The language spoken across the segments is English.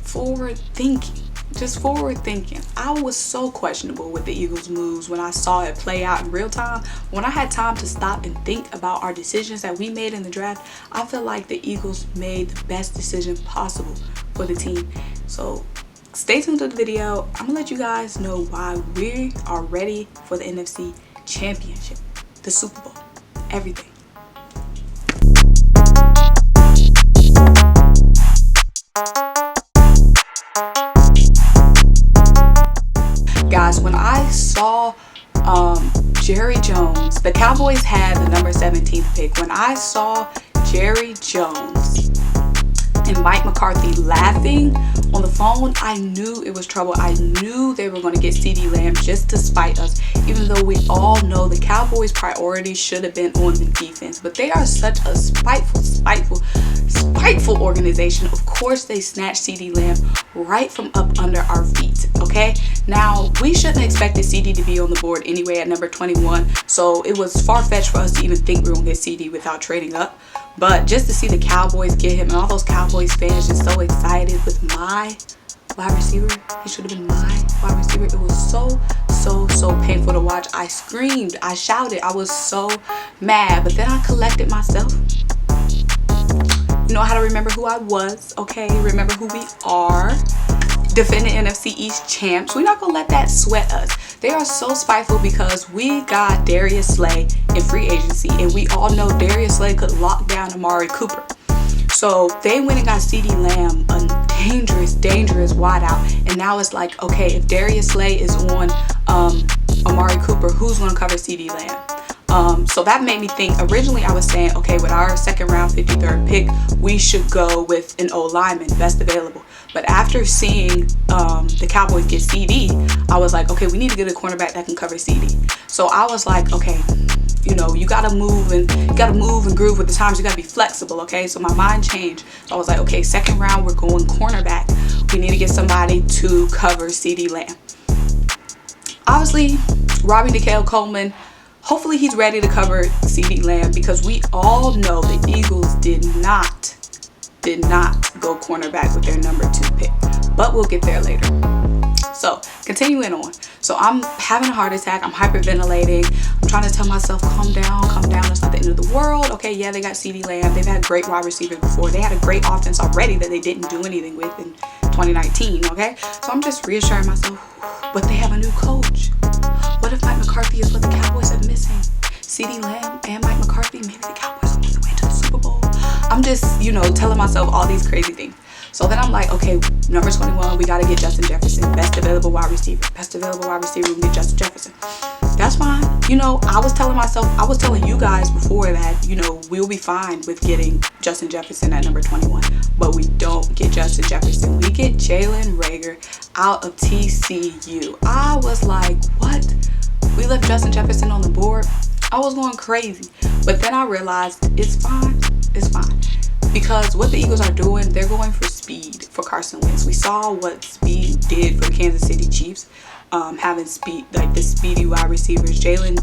forward thinking. Just forward thinking. I was so questionable with the Eagles moves when I saw it play out in real time. When I had time to stop and think about our decisions that we made in the draft, I feel like the Eagles made the best decision possible for the team. So stay tuned to the video. I'm gonna let you guys know why we are ready for the NFC Championship, the Super Bowl, everything. Guys, when I saw Jerry Jones, the Cowboys had the number 17th pick. When I saw Jerry Jones and Mike McCarthy laughing on the phone, I knew it was trouble. I knew they were going to get CeeDee Lamb just to spite us, even though we all know the Cowboys' priority should have been on the defense. But they are such a spiteful organization. Of course, they snatched CeeDee Lamb right from up under our feet, okay? Now, we shouldn't have expected CeeDee to be on the board anyway at number 21, so it was far-fetched for us to even think we were going to get CeeDee without trading up. But just to see the Cowboys get him and all those Cowboys fans just so excited with my wide receiver, he should have been my wide receiver. It was so painful to watch. I screamed, I shouted, I was so mad, but then I collected myself. You know how to remember who I was, okay? Remember who we are. Defending NFC East champs. We're not gonna let that sweat us. They are so spiteful because we got Darius Slay in free agency, and we all know Darius Slay could lock down Amari Cooper. So they went and got CeeDee Lamb, a dangerous wideout, and now it's like, okay, if Darius Slay is on Amari Cooper, who's gonna cover CeeDee Lamb? So that made me think. Originally I was saying, okay, with our second round 53rd pick, we should go with an O-lineman, best available. But after seeing the Cowboys get CeeDee, I was like, okay, we need to get a cornerback that can cover CeeDee. So I was like, okay, you know, you gotta move and groove with the times. You gotta be flexible, okay? So my mind changed. So I was like, okay, second round, we're going cornerback. We need to get somebody to cover CeeDee Lamb. Obviously, Robbie DeCale Coleman, hopefully he's ready to cover CeeDee Lamb, because we all know the Eagles did not go cornerback with their number 2 pick. But we'll get there later. So, continuing on. So, I'm having a heart attack. I'm hyperventilating. I'm trying to tell myself, calm down. It's not the end of the world. Okay, yeah, they got CeeDee Lamb. They've had great wide receivers before. They had a great offense already that they didn't do anything with in 2019, okay? So, I'm just reassuring myself, but they have a new coach. What if Mike McCarthy is what the Cowboys are missing? CeeDee Lamb and Mike McCarthy, maybe the Cowboys are on the way to the Super Bowl. I'm just, you know, telling myself all these crazy things. So then I'm like, okay, number 21, we got to get Justin Jefferson. Best available wide receiver. We get Justin Jefferson. That's fine. You know, I was telling you guys before that, you know, we'll be fine with getting Justin Jefferson at number 21. But we don't get Justin Jefferson. We get Jalen Reagor out of TCU. I was like, what? We left Justin Jefferson on the board? I was going crazy. But then I realized it's fine. Because what the Eagles are doing, they're going for speed for Carson Wentz. We saw what speed did for the Kansas City Chiefs, having speed, like the speedy wide receivers. Jalen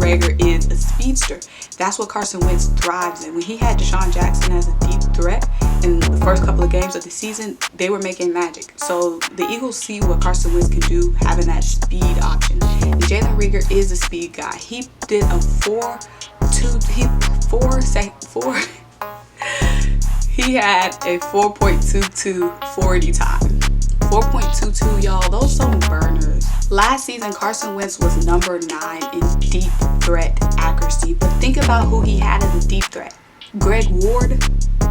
Reagor is a speedster. That's what Carson Wentz thrives in. When he had Deshaun Jackson as a deep threat in the first couple of games of the season, they were making magic. So the Eagles see what Carson Wentz can do having that speed option. And Jalen Reagor is a speed guy. He did a 4.22 He had a 4.22 40 time. 4.22, y'all. Those some burners. Last season, Carson Wentz was number 9 in deep threat accuracy. But think about who he had as a deep threat. Greg Ward.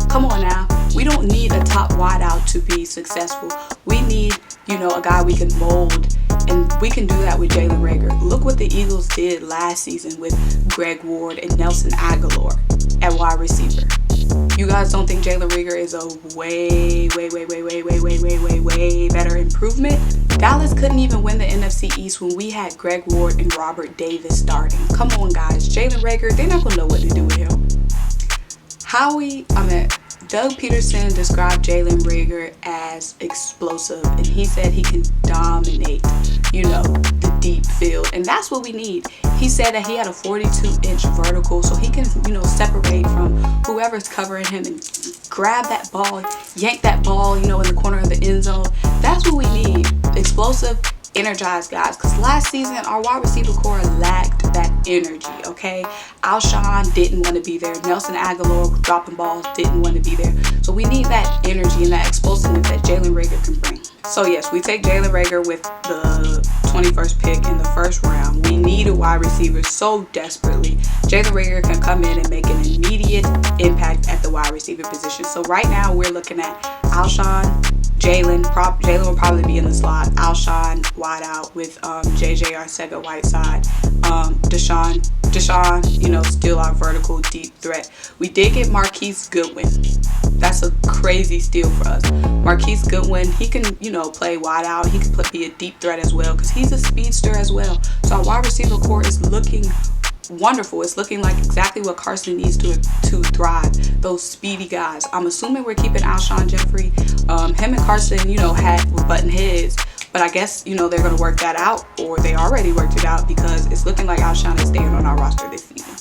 Come on now. We don't need a top wideout to be successful. We need, you know, a guy we can mold. And we can do that with Jalen Reagor. Look what the Eagles did last season with Greg Ward and Nelson Aguilar at wide receiver. You guys don't think Jalen Reagor is a way better improvement? Dallas couldn't even win the NFC East when we had Greg Ward and Robert Davis starting. Come on, guys. Jalen Reagor, they're not going to know what to do with him. Doug Peterson described Jalen Reagor as explosive, and he said he can dominate, the deep field, and that's what we need. He said that he had a 42-inch vertical, so he can, separate from whoever's covering him and grab that ball, yank that ball, in the corner of the end zone. That's what we need. Explosive, energized guys, because last season our wide receiver core lacked that energy. Okay, Alshon didn't want to be there. Nelson Aguilar dropping balls didn't want to be there. So we need that energy and that explosiveness that Jalen Reagor can bring. So yes, we take Jalen Reagor with the 21st pick in the first round. We need a wide receiver so desperately. Jalen Reagor can come in and make an immediate impact at the wide receiver position. So right now we're looking at Alshon, Jalen will probably be in the slot. Alshon wide out with JJ Arcega-Whiteside. Deshaun, still our vertical deep threat. We did get Marquise Goodwin. That's a crazy steal for us. Marquise Goodwin, he can, play wide out. He can be a deep threat as well because he's a speedster as well. So our wide receiver core is looking wonderful. It's looking like exactly what Carson needs to thrive. Those speedy guys. I'm assuming we're keeping Alshon Jeffrey. Him and Carson, had button heads, but I guess they're going to work that out, or they already worked it out, because it's looking like Alshon is staying on our roster this season.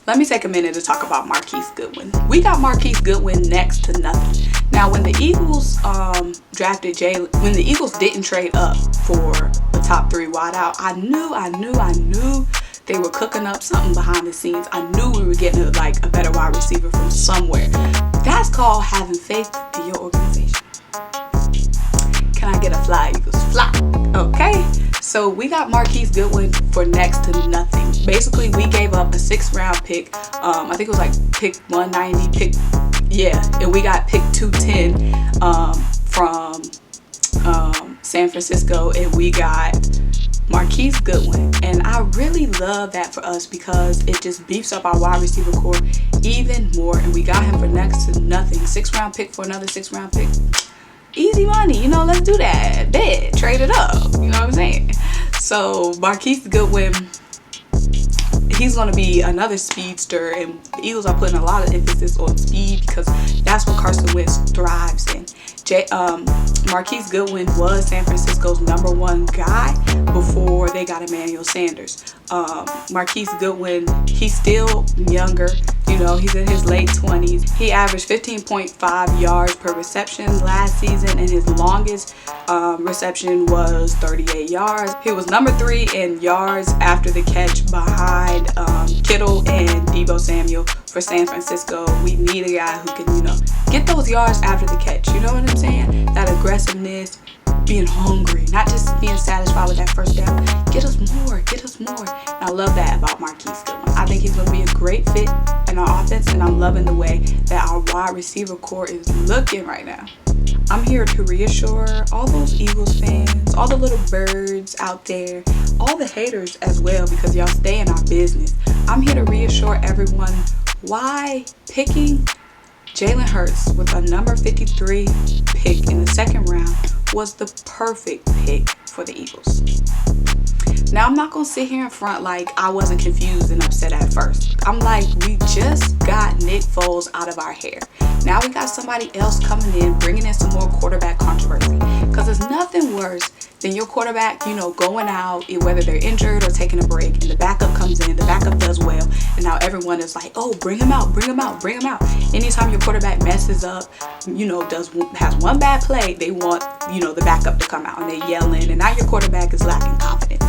Let me take a minute to talk about Marquise Goodwin. We got Marquise Goodwin next to nothing. Now, when the Eagles drafted Jalen, when the Eagles didn't trade up for the top 3 wideout, I knew they were cooking up something behind the scenes. I knew we were getting a better wide receiver from somewhere. That's called having faith in your organization. Can I get a fly, Eagles? Fly. Okay. So we got Marquise Goodwin for next to nothing. Basically, we gave up a 6th round pick. I think it was pick 190. And we got pick 210 from San Francisco, and we got Marquise Goodwin. And I really love that for us because it just beefs up our wide receiver core even more. And we got him for next to nothing. 6th round pick for another 6th round pick. Easy money, let's do that. Bet, trade it up. You know what I'm saying? So Marquise Goodwin, he's going to be another speedster, and the Eagles are putting a lot of emphasis on speed because that's what Carson Wentz thrives in. Marquise Goodwin was San Francisco's #1 guy before they got Emmanuel Sanders. Marquise Goodwin, he's still younger. He's in his late 20s. He averaged 15.5 yards per reception last season, and his longest reception was 38 yards. He was number 3 in yards after the catch behind Kittle and Deebo Samuel for San Francisco. We need a guy who can, get those yards after the catch. You know what I'm saying? That aggressiveness, being hungry, not just being satisfied with that first down. Get us more. And I love that about Marquise Goodwin. I think he's going to be a great fit in our offense, and I'm loving the way that our wide receiver core is looking right now. I'm here to reassure all those Eagles fans, all the little birds out there, all the haters as well, because y'all stay in our business. I'm here to reassure everyone why picking Jalen Hurts with a number 53 pick in the 2nd round was the perfect pick for the Eagles. Now, I'm not going to sit here in front like I wasn't confused and upset at first. I'm like, we just got Nick Foles out of our hair. Now we got somebody else coming in, bringing in some more quarterback controversy. Because there's nothing worse than your quarterback, going out, whether they're injured or taking a break, and the backup comes in, the backup does well, and now everyone is like, oh, bring him out. Anytime your quarterback messes up, has one bad play, they want, the backup to come out, and they yelling, and now your quarterback is lacking confidence.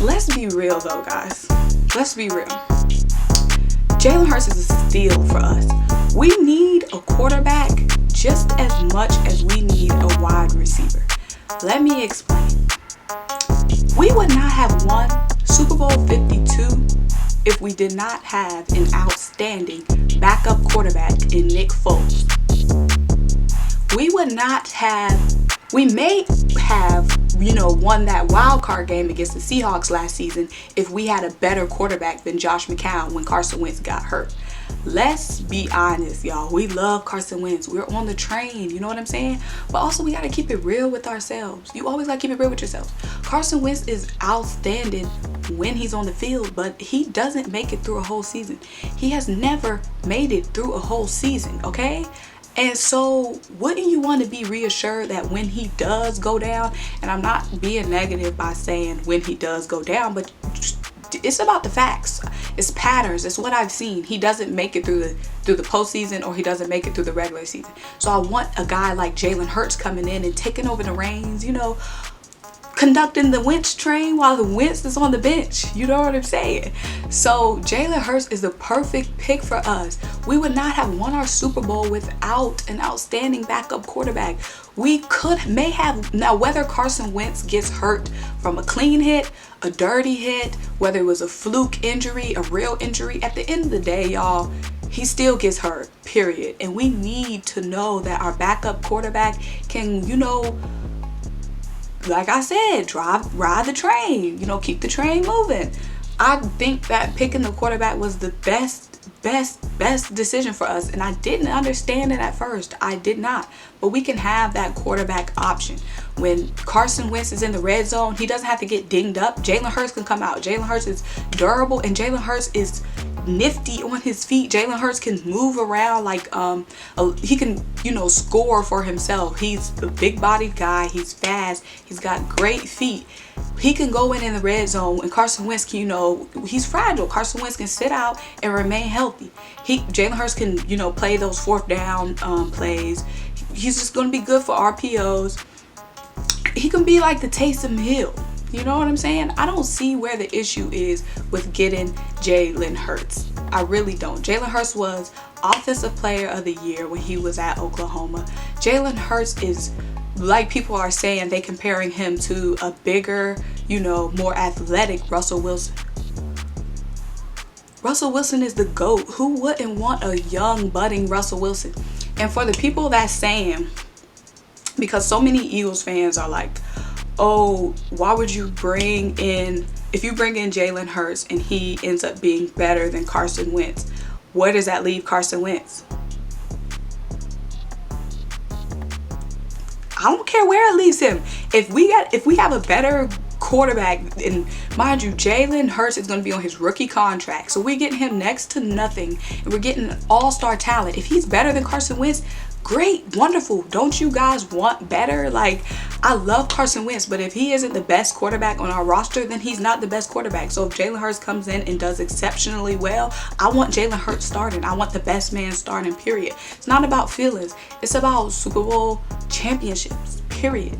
Let's be real though, guys. Let's be real. Jalen Hurts is a steal for us. We need a quarterback just as much as we need a wide receiver. Let me explain. We would not have won Super Bowl 52 if we did not have an outstanding backup quarterback in Nick Foles. We may have, won that wild card game against the Seahawks last season if we had a better quarterback than Josh McCown when Carson Wentz got hurt. Let's be honest, y'all. We love Carson Wentz. We're on the train. You know what I'm saying? But also, we got to keep it real with ourselves. You always got to keep it real with yourselves. Carson Wentz is outstanding when he's on the field, but he doesn't make it through a whole season. He has never made it through a whole season, okay? And so wouldn't you want to be reassured that when he does go down, and I'm not being negative by saying when he does go down, but it's about the facts. It's patterns. It's what I've seen. He doesn't make it through the postseason, or he doesn't make it through the regular season. So I want a guy like Jalen Hurts coming in and taking over the reins, you know, conducting the Wentz train while the Wentz is on the bench. You know what I'm saying? So Jalen Hurts is the perfect pick for us. We would not have won our Super Bowl without an outstanding backup quarterback. We may have. Now, whether Carson Wentz gets hurt from a clean hit, a dirty hit, whether it was a fluke injury, a real injury, at the end of the day, y'all, he still gets hurt, period. And we need to know that our backup quarterback can, you know, like I said, ride the train, you know, keep the train moving. I think that picking the quarterback was the best decision for us, and I didn't understand it at first. I did not. But we can have that quarterback option. When Carson Wentz is in the red zone, he doesn't have to get dinged up. Jalen Hurts can come out. Jalen Hurts is durable, and Jalen Hurts is nifty on his feet. Jalen Hurts can move around like he can, you know, score for himself. He's a big bodied guy. He's fast. He's got great feet. He can go in the red zone, and Carson Wentz can, you know, he's fragile. Carson Wentz can sit out and remain healthy. Jalen Hurts can, you know, play those fourth down plays. He's just going to be good for RPOs. He can be like the Taysom Hill. You know what I'm saying? I don't see where the issue is with getting Jalen Hurts. I really don't. Jalen Hurts was Offensive Player of the Year when he was at Oklahoma. Jalen Hurts is, like people are saying, they comparing him to a bigger, you know, more athletic Russell Wilson. Russell Wilson is the GOAT. Who wouldn't want a young, budding Russell Wilson? And for the people that's saying, because so many Eagles fans are like, oh, why would you if you bring in Jalen Hurts and he ends up being better than Carson Wentz, where does that leave Carson Wentz? I don't care where it leaves him. If we have a better quarterback, and mind you, Jalen Hurts is going to be on his rookie contract, so we're getting him next to nothing, and we're getting an all-star talent. If he's better than Carson Wentz, great, wonderful. Don't you guys want better? Like, I love Carson Wentz, but if he isn't the best quarterback on our roster, then he's not the best quarterback. So if Jalen Hurts comes in and does exceptionally well, I want Jalen Hurts starting. I want the best man starting, period. It's not about feelings. It's about Super Bowl championships, period.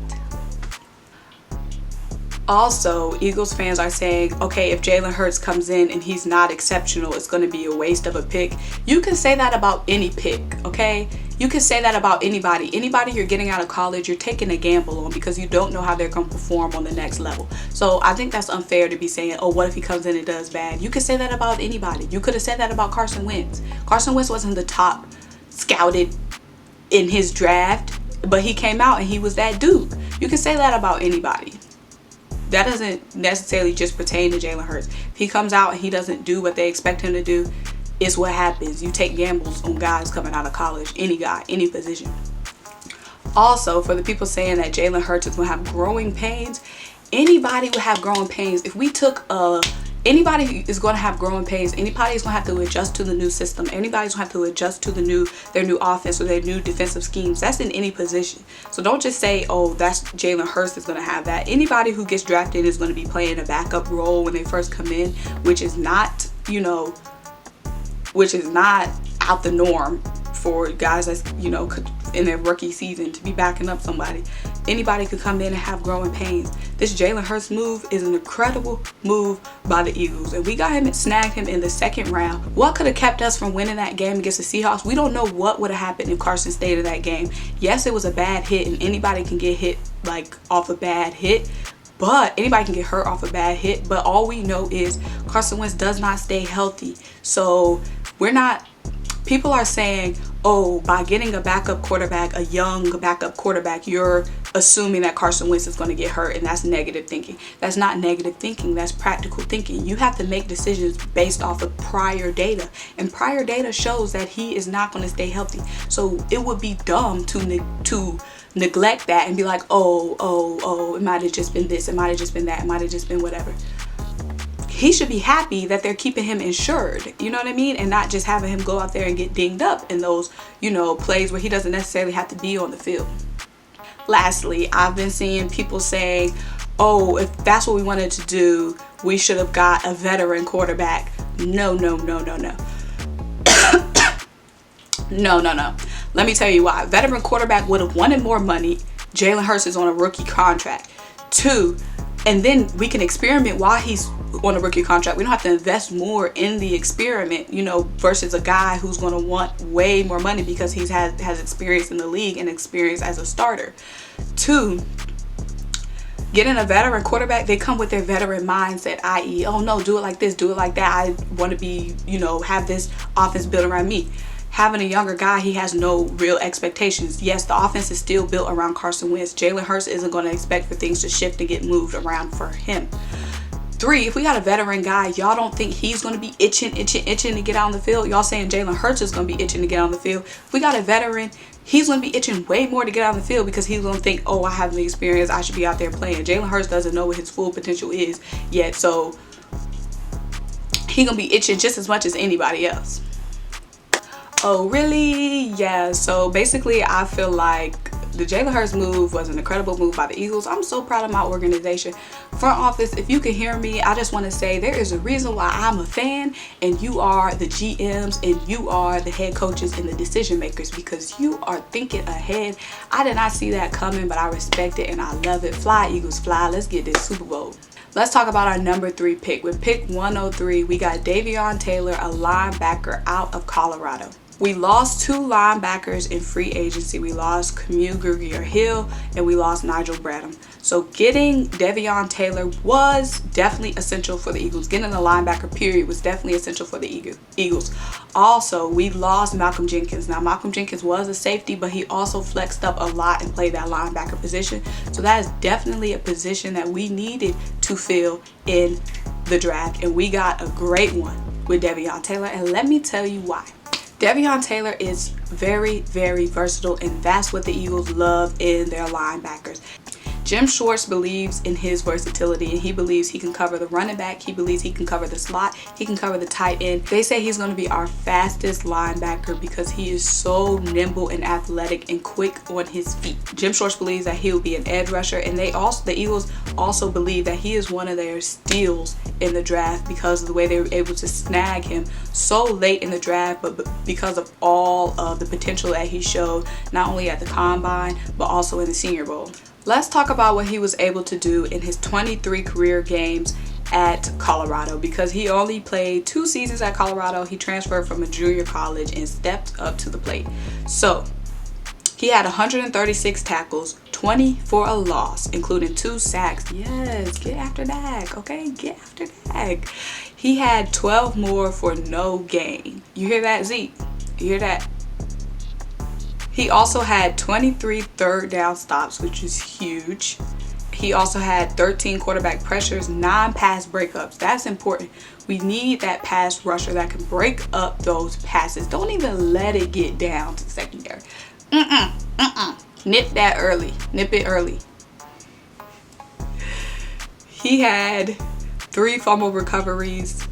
Also, Eagles fans are saying, okay, if Jalen Hurts comes in and he's not exceptional, it's going to be a waste of a pick. You can say that about any pick, okay? You can say that about anybody. Anybody you're getting out of college, you're taking a gamble on because you don't know how they're going to perform on the next level. So I think that's unfair to be saying, oh, what if he comes in and does bad? You could say that about anybody. You could have said that about Carson Wentz. Carson Wentz wasn't the top scouted in his draft, but he came out and he was that dude. You can say that about anybody. That doesn't necessarily just pertain to Jalen Hurts. If he comes out and he doesn't do what they expect him to do, it's what happens. You take gambles on guys coming out of college, any guy, any position. Also, for the people saying that Jalen Hurts is going to have growing pains, anybody would have growing pains. If we took anybody is going to have growing pains. Anybody's going to have to adjust to the new system. Anybody's going to have to adjust to their new offense or their new defensive schemes. That's in any position. So don't just say, oh, that's Jalen Hurts is going to have that. Anybody who gets drafted is going to be playing a backup role when they first come in, which is not, which is not out the norm for guys that's, in their rookie season to be backing up somebody. Anybody could come in and have growing pains. This Jalen Hurts move is an incredible move by the Eagles, and we got him and snagged him in the second round. What could have kept us from winning that game against the Seahawks? We don't know what would have happened if Carson stayed in that game. Yes, it was a bad hit, and anybody can get hit off a bad hit. But anybody can get hurt off a bad hit. But all we know is Carson Wentz does not stay healthy. So people are saying, oh, by getting a backup quarterback, a young backup quarterback, you're assuming that Carson Wentz is going to get hurt, and that's negative thinking. That's not negative thinking. That's practical thinking. You have to make decisions based off of prior data, and prior data shows that he is not going to stay healthy. So it would be dumb to neglect that and be like, oh, it might have just been this, it might have just been that, it might have just been whatever. he should be happy that they're keeping him insured, you know what I mean? And not just having him go out there and get dinged up in those, you know, plays where he doesn't necessarily have to be on the field. Lastly, I've been seeing people saying, oh, if that's what we wanted to do, we should have got a veteran quarterback. No. No. Let me tell you why. Veteran quarterback would have wanted more money. Jalen Hurts is on a rookie contract. 2, and then we can experiment while he's on a rookie contract. We don't have to invest more in the experiment, you know, versus a guy who's going to want way more money because he's has experience in the league and experience as a starter. 2, getting a veteran quarterback, they come with their veteran mindset, i.e., oh no, do it like this, do it like that. I want to be, you know, have this offense built around me. Having a younger guy, he has no real expectations. Yes, the offense is still built around Carson Wentz. Jalen Hurts isn't going to expect for things to shift and get moved around for him. 3, if we got a veteran guy, y'all don't think he's going to be itching to get out on the field? Y'all saying Jalen Hurts is going to be itching to get on the field. If we got a veteran, he's going to be itching way more to get out on the field because he's going to think, oh, I have the experience, I should be out there playing. Jalen Hurts doesn't know what his full potential is yet, so he's going to be itching just as much as anybody else. Oh, really? Yeah, so basically I feel like the Jalen Hurts move was an incredible move by the Eagles. I'm so proud of my organization. Front office, if you can hear me, I just want to say there is a reason why I'm a fan, and you are the GMs and you are the head coaches and the decision makers, because you are thinking ahead. I did not see that coming, but I respect it and I love it. Fly, Eagles, fly. Let's get this Super Bowl. Let's talk about our number 3 pick. With pick 103, we got Davion Taylor, a linebacker out of Colorado. We lost 2 linebackers in free agency. We lost Camus Grugier-Hill and we lost Nigel Bradham. So getting Davion Taylor was definitely essential for the Eagles. Getting a linebacker period was definitely essential for the Eagles. Also, we lost Malcolm Jenkins. Now, Malcolm Jenkins was a safety, but he also flexed up a lot and played that linebacker position. So that is definitely a position that we needed to fill in the draft. And we got a great one with Davion Taylor. And let me tell you why. Davion Taylor is very, very versatile, and that's what the Eagles love in their linebackers. Jim Schwartz believes in his versatility, and he believes he can cover the running back. He believes he can cover the slot. He can cover the tight end. They say he's going to be our fastest linebacker because he is so nimble and athletic and quick on his feet. Jim Schwartz believes that he'll be an edge rusher, and the Eagles also believe that he is one of their steals in the draft because of the way they were able to snag him so late in the draft, but because of all of the potential that he showed, not only at the combine but also in the Senior Bowl. Let's talk about what he was able to do in his 23 career games at Colorado, because he only played 2 seasons at Colorado. He transferred from a junior college and stepped up to the plate. So he had 136 tackles, 20 for a loss, including 2 sacks. Yes, get after that, okay? Get after that. He had 12 more for no gain. You hear that, Zeke? You hear that? He also had 23 third down stops, which is huge. He also had 13 quarterback pressures, 9 pass breakups. That's important. We need that pass rusher that can break up those passes. Don't even let it get down to the secondary. Nip that early. Nip it early. He had 3 fumble recoveries,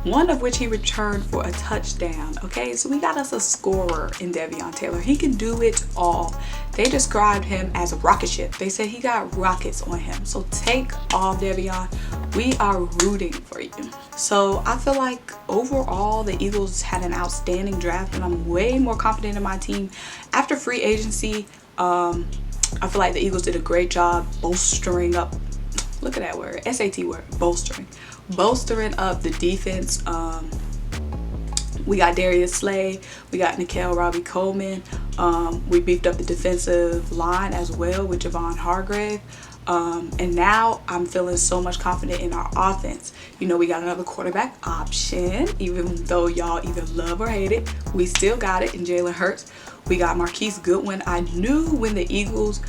1 of which he returned for a touchdown. Okay, so we got us a scorer in Davion Taylor. He can do it all. They described him as a rocket ship. They said he got rockets on him. So take off, Davion. We are rooting for you. So I feel like overall the Eagles had an outstanding draft, and I'm way more confident in my team. After free agency, I feel like the Eagles did a great job bolstering up. Look at that word, SAT word, bolstering up the defense. We got Darius Slay, we got Nikhil Robbie Coleman. We beefed up the defensive line as well with Javon Hargrave. And now I'm feeling so much confident in our offense. You know, we got another quarterback option. Even though y'all either love or hate it, we still got it in Jalen Hurts. We got Marquise Goodwin. I knew when the Eagles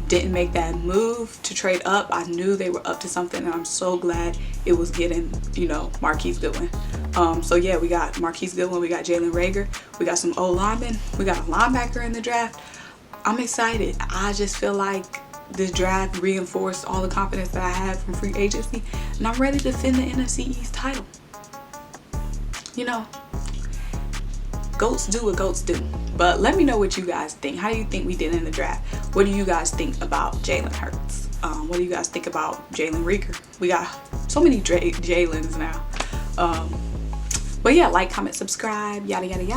didn't make that move to trade up, I knew they were up to something, and I'm so glad it was getting, you know, Marquise Goodwin. So yeah, we got Marquise Goodwin, we got Jalen Reagor, we got some O linemen, we got a linebacker in the draft. I'm excited. I just feel like this draft reinforced all the confidence that I had from free agency, and I'm ready to defend the NFC East title. You know, goats do what goats do. But let me know what you guys think. How do you think we did in the draft? What do you guys think about Jalen Hurts? What do you guys think about Jalen Reagor? We got so many Jalens now. But yeah, like, comment, subscribe, yada yada yada.